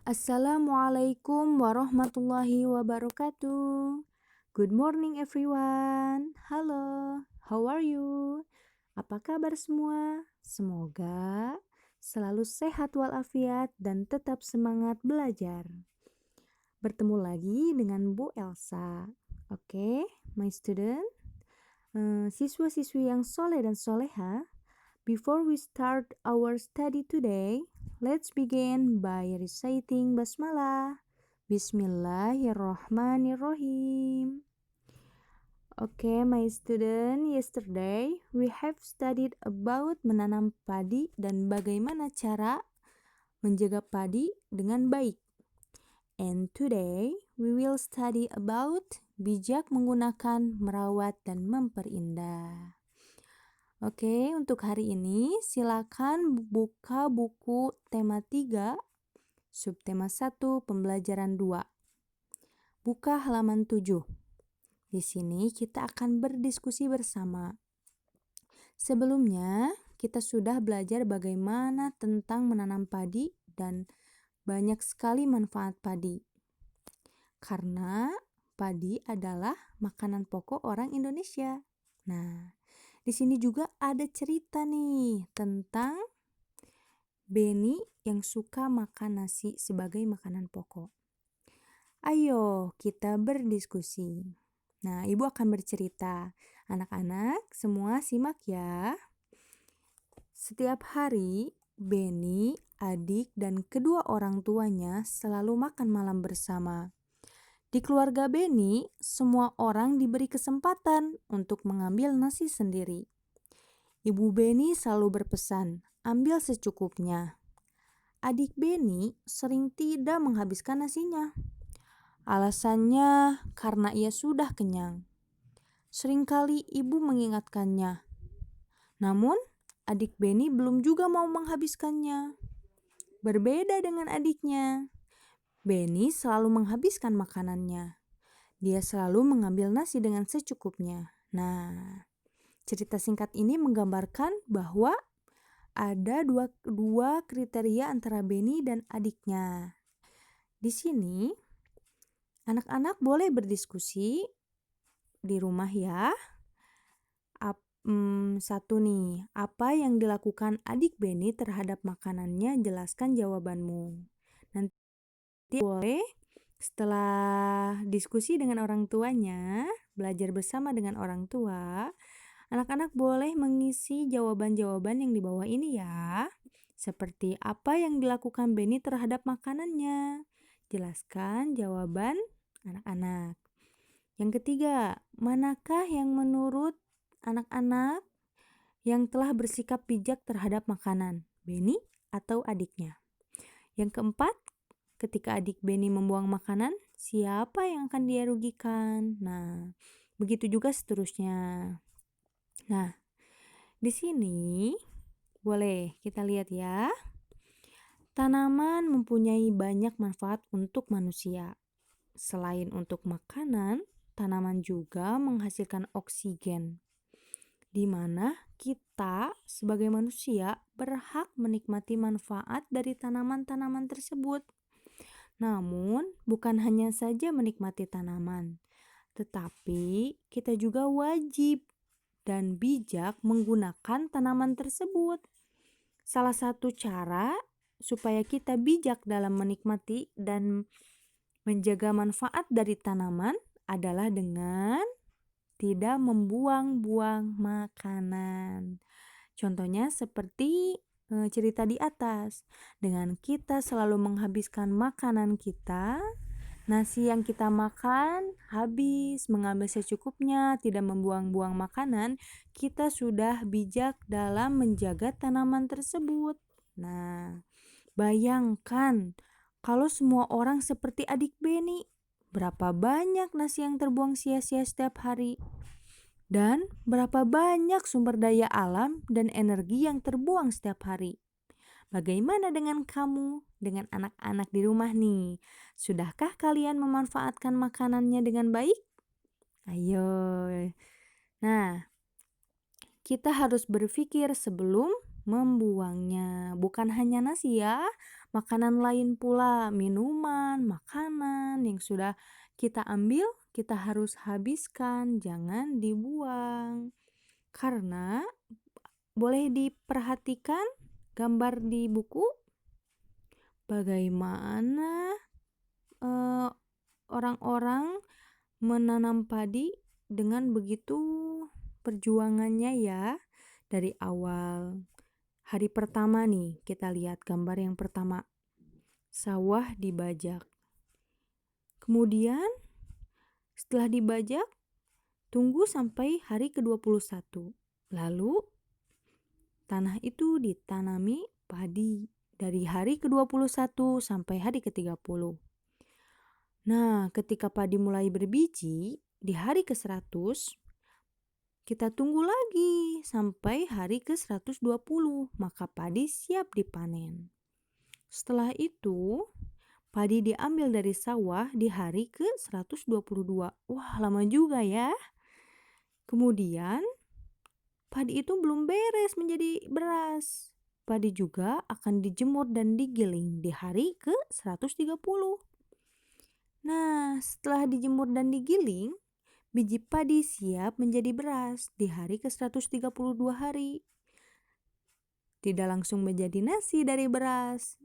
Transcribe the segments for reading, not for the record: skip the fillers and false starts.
Assalamualaikum warahmatullahi wabarakatuh. Good morning everyone. Halo, how are you? Apa kabar semua? Semoga selalu sehat walafiat dan tetap semangat belajar. Bertemu lagi dengan Bu Elsa. Oke, my student, siswa-siswi yang soleh dan soleha. Before we start our study today, let's begin by reciting basmalah. Bismillahirrahmanirrahim. Okay, my student, yesterday we have studied about menanam padi dan bagaimana cara menjaga padi dengan baik. And today we will study about bijak menggunakan, merawat, dan memperindah. Oke, untuk hari ini silakan buka buku tema 3, subtema 1, pembelajaran 2. Buka halaman 7. Di sini kita akan berdiskusi bersama. Sebelumnya, kita sudah belajar bagaimana tentang menanam padi dan banyak sekali manfaat padi. Karena padi adalah makanan pokok orang Indonesia. Nah, di sini juga ada cerita nih tentang Beni yang suka makan nasi sebagai makanan pokok. Ayo kita berdiskusi. Nah, Ibu akan bercerita. Anak-anak semua simak ya. Setiap hari Beni, adik, dan kedua orang tuanya selalu makan malam bersama. Di keluarga Beni, semua orang diberi kesempatan untuk mengambil nasi sendiri. Ibu Beni selalu berpesan, ambil secukupnya. Adik Beni sering tidak menghabiskan nasinya. Alasannya karena ia sudah kenyang. Seringkali ibu mengingatkannya. Namun, adik Beni belum juga mau menghabiskannya. Berbeda dengan adiknya, Beni selalu menghabiskan makanannya. Dia selalu mengambil nasi dengan secukupnya. Nah, cerita singkat ini menggambarkan bahwa ada dua kriteria antara Beni dan adiknya. Di sini, anak-anak boleh berdiskusi di rumah ya. Satu nih, apa yang dilakukan adik Beni terhadap makanannya? Jelaskan jawabanmu. Nanti boleh setelah diskusi dengan orang tuanya, belajar bersama dengan orang tua, anak-anak boleh mengisi jawaban-jawaban yang di bawah ini ya. Seperti apa yang dilakukan Beni terhadap makanannya? Jelaskan jawaban anak-anak. Yang ketiga, manakah yang menurut anak-anak yang telah bersikap bijak terhadap makanan? Beni atau adiknya? Yang keempat, ketika adik Beni membuang makanan, siapa yang akan dia rugikan? Nah, begitu juga seterusnya. Nah, di sini boleh kita lihat ya. Tanaman mempunyai banyak manfaat untuk manusia. Selain untuk makanan, tanaman juga menghasilkan oksigen, di mana kita sebagai manusia berhak menikmati manfaat dari tanaman-tanaman tersebut. Namun, bukan hanya saja menikmati tanaman, tetapi kita juga wajib dan bijak menggunakan tanaman tersebut. Salah satu cara supaya kita bijak dalam menikmati dan menjaga manfaat dari tanaman adalah dengan tidak membuang-buang makanan. Contohnya seperti cerita di atas. Dengan kita selalu menghabiskan makanan kita, nasi yang kita makan habis, mengambil secukupnya, tidak membuang-buang makanan, kita sudah bijak dalam menjaga tanaman tersebut. Nah, bayangkan kalau semua orang seperti adik Beni, berapa banyak nasi yang terbuang sia-sia setiap hari? Dan berapa banyak sumber daya alam dan energi yang terbuang setiap hari? Bagaimana dengan kamu, dengan anak-anak di rumah nih? Sudahkah kalian memanfaatkan makanannya dengan baik? Ayo. Nah, kita harus berpikir sebelum membuangnya. Bukan hanya nasi ya, makanan lain pula, minuman, makanan yang sudah kita ambil, kita harus habiskan, jangan dibuang. Karena boleh diperhatikan gambar di buku bagaimana eh, orang-orang menanam padi dengan begitu perjuangannya ya dari awal. Hari pertama nih, kita lihat gambar yang pertama. Sawah dibajak. Kemudian setelah dibajak, tunggu sampai hari ke-21. Lalu tanah itu ditanami padi dari hari ke-21 sampai hari ke-30. Nah, ketika padi mulai berbiji, di hari ke-100, kita tunggu lagi sampai hari ke-120, maka padi siap dipanen. Setelah itu, padi diambil dari sawah di hari ke-122. Wah, lama juga ya. Kemudian, padi itu belum beres menjadi beras. Padi juga akan dijemur dan digiling di hari ke-130. Nah, setelah dijemur dan digiling, biji padi siap menjadi beras di hari ke-132 hari. Tidak langsung menjadi nasi dari beras.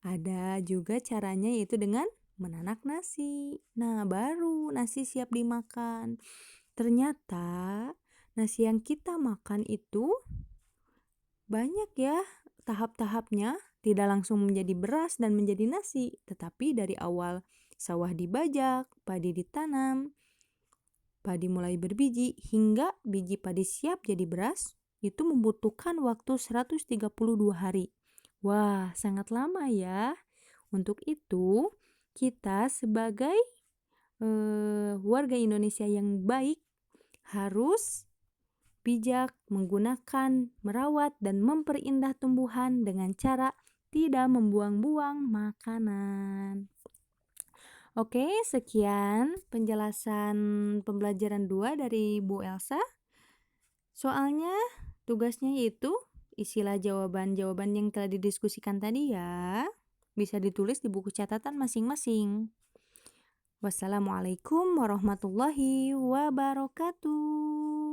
Ada juga caranya yaitu dengan menanak nasi. Nah, baru nasi siap dimakan. Ternyata nasi yang kita makan itu banyak ya tahap-tahapnya. Tidak langsung menjadi beras dan menjadi nasi, tetapi dari awal sawah dibajak, padi ditanam, padi mulai berbiji hingga biji padi siap jadi beras, itu membutuhkan waktu 132 hari. Wah, sangat lama ya. Untuk itu, kita sebagai warga Indonesia yang baik harus bijak menggunakan, merawat, dan memperindah tumbuhan dengan cara tidak membuang-buang makanan. Oke, sekian penjelasan pembelajaran 2 dari Bu Elsa. Soalnya tugasnya yaitu isilah jawaban-jawaban yang telah didiskusikan tadi ya. Bisa ditulis di buku catatan masing-masing. Wassalamualaikum warahmatullahi wabarakatuh.